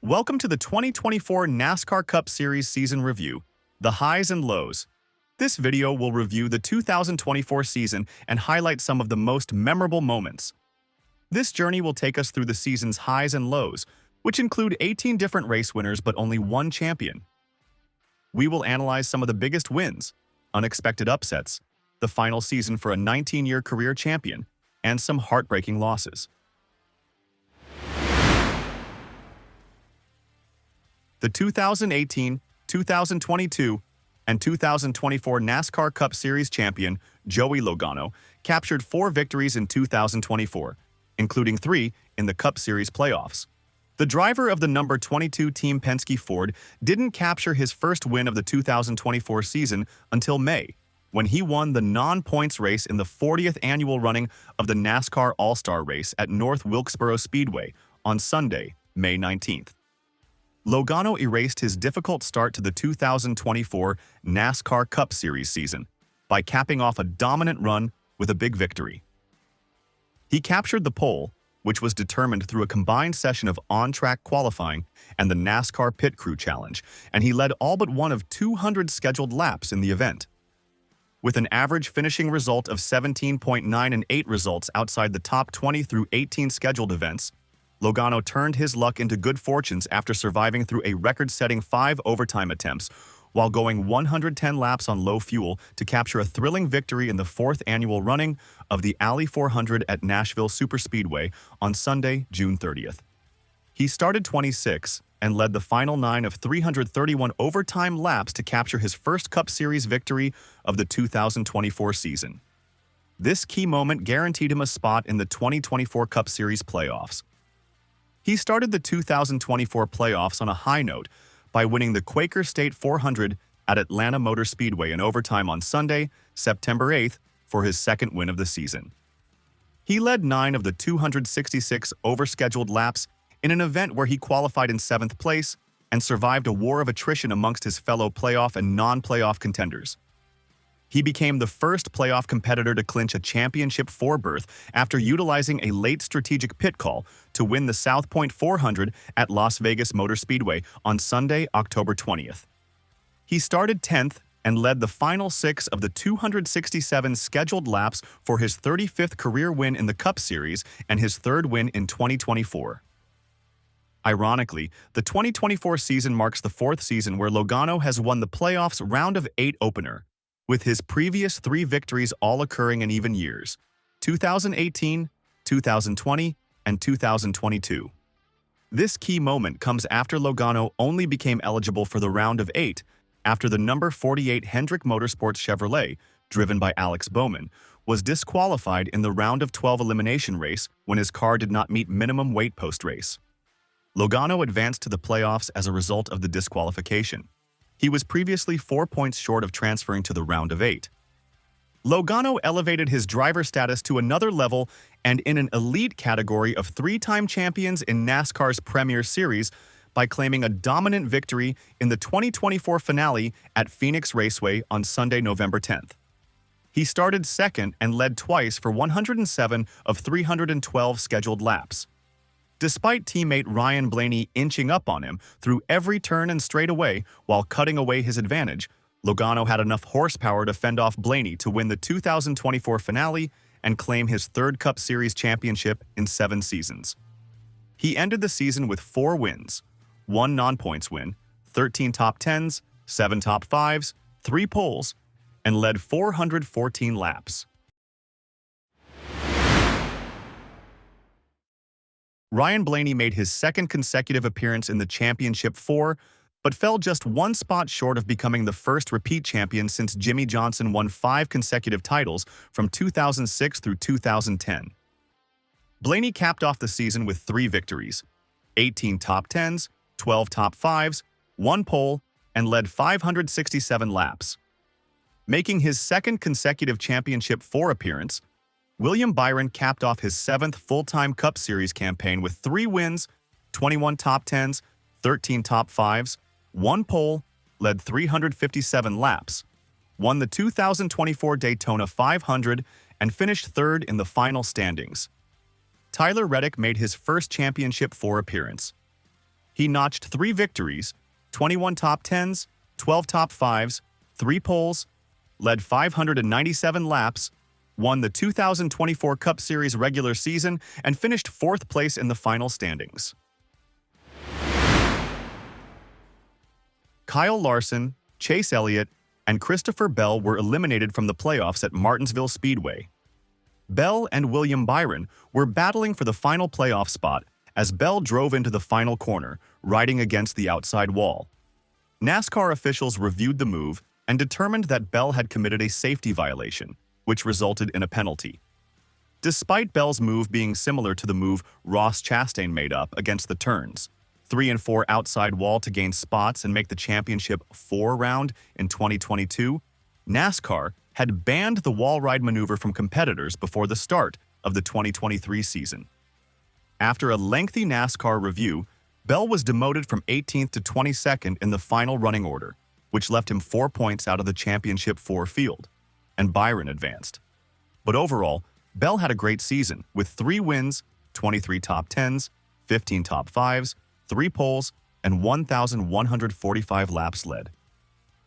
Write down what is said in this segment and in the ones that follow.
Welcome to the 2024 NASCAR Cup Series Season Review, the highs and lows. This video will review the 2024 season and highlight some of the most memorable moments. This journey will take us through the season's highs and lows, which include 18 different race winners but only one champion. We will analyze some of the biggest wins, unexpected upsets, the final season for a 19-year career champion, and some heartbreaking losses. The 2018, 2022, and 2024 NASCAR Cup Series champion, Joey Logano, captured 4 victories in 2024, including 3 in the Cup Series playoffs. The driver of the number 22 Team Penske Ford didn't capture his first win of the 2024 season until May, when he won the non-points race in the 40th annual running of the NASCAR All-Star Race at North Wilkesboro Speedway on Sunday, May 19th. Logano erased his difficult start to the 2024 NASCAR Cup Series season by capping off a dominant run with a big victory. He captured the pole, which was determined through a combined session of on-track qualifying and the NASCAR Pit Crew Challenge, and he led all but one of 200 scheduled laps in the event. With an average finishing result of 17.9 and 8 results outside the top 20 through 18 scheduled events, Logano turned his luck into good fortunes after surviving through a record-setting 5 overtime attempts while going 110 laps on low fuel to capture a thrilling victory in the 4th annual running of the Alley 400 at Nashville Superspeedway on Sunday, June 30th. He started 26 and led the final 9 of 331 overtime laps to capture his first Cup Series victory of the 2024 season. This key moment guaranteed him a spot in the 2024 Cup Series playoffs. He started the 2024 playoffs on a high note by winning the Quaker State 400 at Atlanta Motor Speedway in overtime on Sunday, September 8th, for his second win of the season. He led 9 of the 266 overscheduled laps in an event where he qualified in 7th place and survived a war of attrition amongst his fellow playoff and non-playoff contenders. He became the first playoff competitor to clinch a championship 4 berth after utilizing a late strategic pit call to win the South Point 400 at Las Vegas Motor Speedway on Sunday, October 20th. He started 10th and led the final 6 of the 267 scheduled laps for his 35th career win in the Cup Series and his 3rd win in 2024. Ironically, the 2024 season marks the 4th season where Logano has won the playoffs round of 8 opener, with his previous 3 victories all occurring in even years, 2018, 2020, and 2022. This key moment comes after Logano only became eligible for the round of 8 after the number 48 Hendrick Motorsports Chevrolet, driven by Alex Bowman, was disqualified in the round of 12 elimination race when his car did not meet minimum weight post-race. Logano advanced to the playoffs as a result of the disqualification. He was previously 4 points short of transferring to the round of 8. Logano elevated his driver status to another level and in an elite category of 3-time champions in NASCAR's Premier Series by claiming a dominant victory in the 2024 finale at Phoenix Raceway on Sunday, November 10th. He started 2nd and led twice for 107 of 312 scheduled laps. Despite teammate Ryan Blaney inching up on him through every turn and straightaway while cutting away his advantage, Logano had enough horsepower to fend off Blaney to win the 2024 finale and claim his 3rd Cup Series championship in 7 seasons. He ended the season with 4 wins, 1 non-points win, 13 top 10s, 7 top 5s, 3 poles, and led 414 laps. Ryan Blaney made his 2nd consecutive appearance in the championship 4, but fell just 1 spot short of becoming the first repeat champion since Jimmy Johnson won 5 consecutive titles from 2006 through 2010. Blaney capped off the season with 3 victories, 18 top 10s, 12 top 5s, 1 pole, and led 567 laps. Making his 2nd consecutive championship 4 appearance, William Byron capped off his 7th full-time Cup Series campaign with 3 wins, 21 top 10s, 13 top 5s, 1 pole, led 357 laps, won the 2024 Daytona 500, and finished 3rd in the final standings. Tyler Reddick made his first championship 4 appearance. He notched 3 victories, 21 top 10s, 12 top 5s, 3 poles, led 597 laps, won the 2024 Cup Series regular season, and finished 4th place in the final standings. Kyle Larson, Chase Elliott, and Christopher Bell were eliminated from the playoffs at Martinsville Speedway. Bell and William Byron were battling for the final playoff spot as Bell drove into the final corner, riding against the outside wall. NASCAR officials reviewed the move and determined that Bell had committed a safety violation, which resulted in a penalty. Despite Bell's move being similar to the move Ross Chastain made up against the turns, 3 and 4 outside wall to gain spots and make the championship 4 round in 2022, NASCAR had banned the wall ride maneuver from competitors before the start of the 2023 season. After a lengthy NASCAR review, Bell was demoted from 18th to 22nd in the final running order, which left him 4 points out of the championship 4 field, and Byron advanced. But overall, Bell had a great season with 3 wins, 23 top 10s, 15 top 5s, 3 poles, and 1,145 laps led.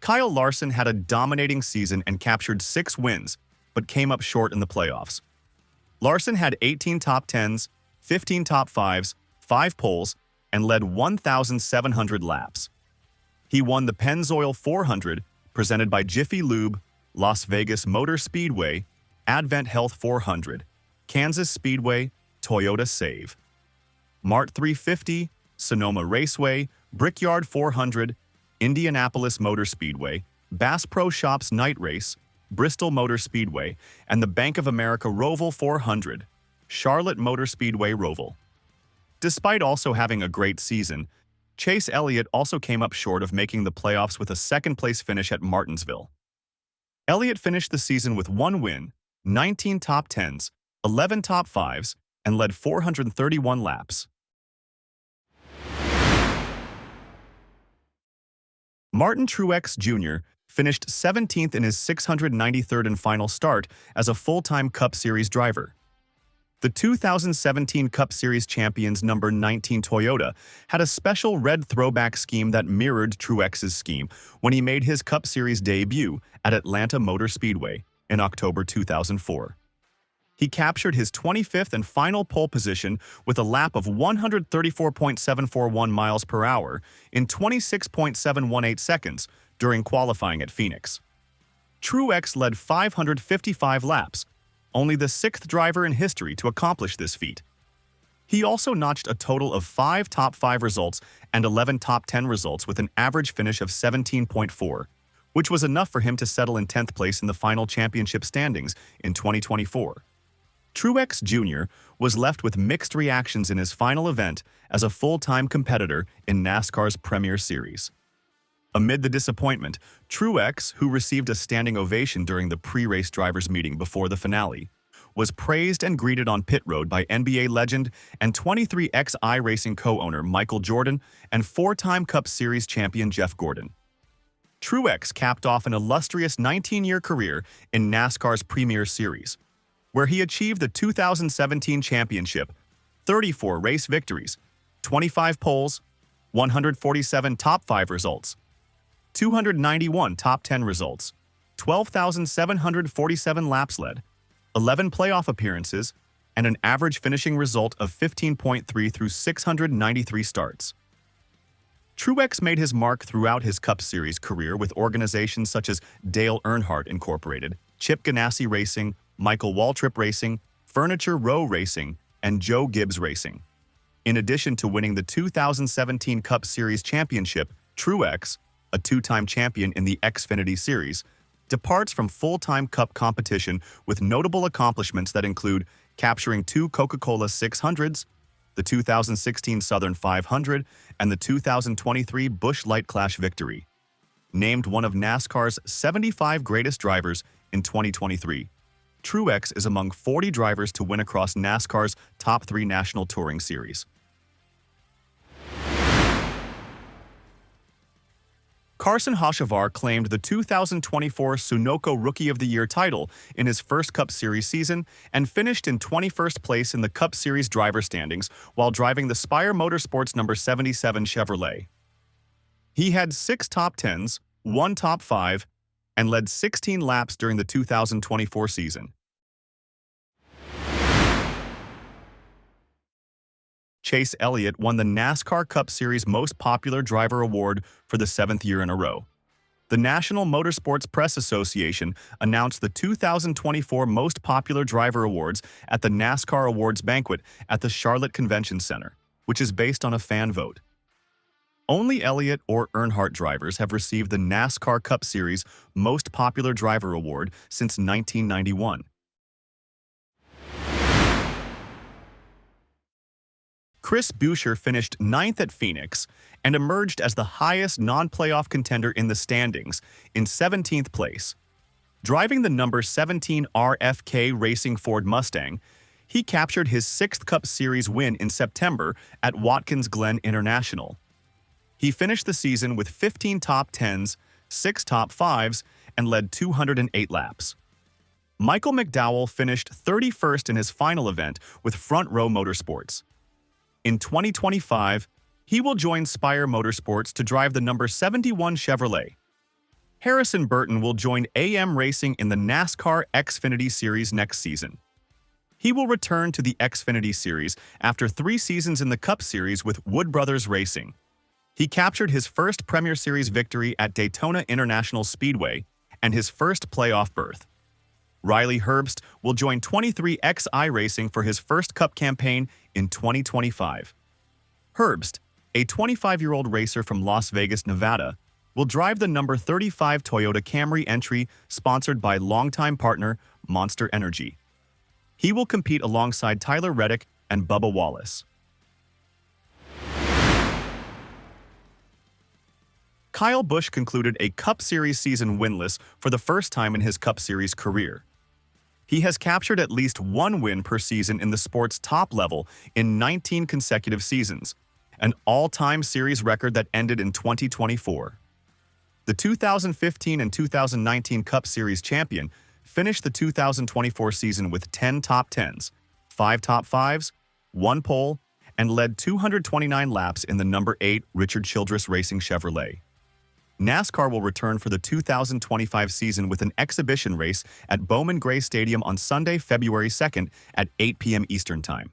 Kyle Larson had a dominating season and captured 6 wins, but came up short in the playoffs. Larson had 18 top 10s, 15 top 5s, 5 poles, and led 1,700 laps. He won the Pennzoil 400, presented by Jiffy Lube, Las Vegas Motor Speedway, Advent Health 400, Kansas Speedway, Toyota Save, Mart 350, Sonoma Raceway, Brickyard 400, Indianapolis Motor Speedway, Bass Pro Shops Night Race, Bristol Motor Speedway, and the Bank of America Roval 400, Charlotte Motor Speedway Roval. Despite also having a great season, Chase Elliott also came up short of making the playoffs with a second-place finish at Martinsville. Elliott finished the season with 1 win, 19 top 10s, 11 top 5s, and led 431 laps. Martin Truex Jr. finished 17th in his 693rd and final start as a full-time Cup Series driver. The 2017 Cup Series champions number 19 Toyota had a special red throwback scheme that mirrored Truex's scheme when he made his Cup Series debut at Atlanta Motor Speedway in October 2004. He captured his 25th and final pole position with a lap of 134.741 miles per hour in 26.718 seconds during qualifying at Phoenix. Truex led 555 laps, only the 6th driver in history to accomplish this feat. He also notched a total of 5 top 5 results and 11 top 10 results with an average finish of 17.4, which was enough for him to settle in 10th place in the final championship standings in 2024. Truex Jr. was left with mixed reactions in his final event as a full-time competitor in NASCAR's Premier Series. Amid the disappointment, Truex, who received a standing ovation during the pre-race drivers' meeting before the finale, was praised and greeted on pit road by NBA legend and 23X iRacing co-owner Michael Jordan and 4-time Cup Series champion Jeff Gordon. Truex capped off an illustrious 19-year career in NASCAR's Premier Series, where he achieved the 2017 championship, 34 race victories, 25 poles, 147 top 5 results, 291 top 10 results, 12,747 laps led, 11 playoff appearances, and an average finishing result of 15.3 through 693 starts. Truex made his mark throughout his Cup Series career with organizations such as Dale Earnhardt Incorporated, Chip Ganassi Racing, Michael Waltrip Racing, Furniture Row Racing, and Joe Gibbs Racing. In addition to winning the 2017 Cup Series championship, Truex, a 2-time champion in the Xfinity Series, departs from full-time Cup competition with notable accomplishments that include capturing 2 Coca-Cola 600s, the 2016 Southern 500, and the 2023 Busch Light Clash victory. Named one of NASCAR's 75 greatest drivers in 2023, Truex is among 40 drivers to win across NASCAR's top 3 National Touring Series. Carson Hocevar claimed the 2024 Sunoco Rookie of the Year title in his first Cup Series season and finished in 21st place in the Cup Series driver standings while driving the Spire Motorsports number 77 Chevrolet. He had 6 top 10s, 1 top 5, and led 16 laps during the 2024 season. Chase Elliott won the NASCAR Cup Series Most Popular Driver Award for the 7th year in a row. The National Motorsports Press Association announced the 2024 Most Popular Driver Awards at the NASCAR Awards banquet at the Charlotte Convention Center, which is based on a fan vote. Only Elliott or Earnhardt drivers have received the NASCAR Cup Series Most Popular Driver Award since 1991. Chris Buescher finished 9th at Phoenix and emerged as the highest non-playoff contender in the standings in 17th place. Driving the number 17 RFK Racing Ford Mustang, he captured his 6th Cup Series win in September at Watkins Glen International. He finished the season with 15 top 10s, 6 top 5s, and led 208 laps. Michael McDowell finished 31st in his final event with Front Row Motorsports. In 2025, he will join Spire Motorsports to drive the number 71 Chevrolet. Harrison Burton will join AM Racing in the NASCAR Xfinity Series next season. He will return to the Xfinity Series after 3 seasons in the Cup Series with Wood Brothers Racing. He captured his first Premier Series victory at Daytona International Speedway and his first playoff berth. Riley Herbst will join 23XI Racing for his first Cup campaign in 2025. Herbst, a 25-year-old racer from Las Vegas, Nevada, will drive the number 35 Toyota Camry entry sponsored by longtime partner Monster Energy. He will compete alongside Tyler Reddick and Bubba Wallace. Kyle Busch concluded a Cup Series season winless for the first time in his Cup Series career. He has captured at least 1 win per season in the sport's top level in 19 consecutive seasons, an all-time series record that ended in 2024. The 2015 and 2019 Cup Series champion finished the 2024 season with 10 top 10s, 5 top 5s, 1 pole, and led 229 laps in the number 8 Richard Childress Racing Chevrolet. NASCAR will return for the 2025 season with an exhibition race at Bowman Gray Stadium on Sunday, February 2nd at 8 p.m. Eastern Time.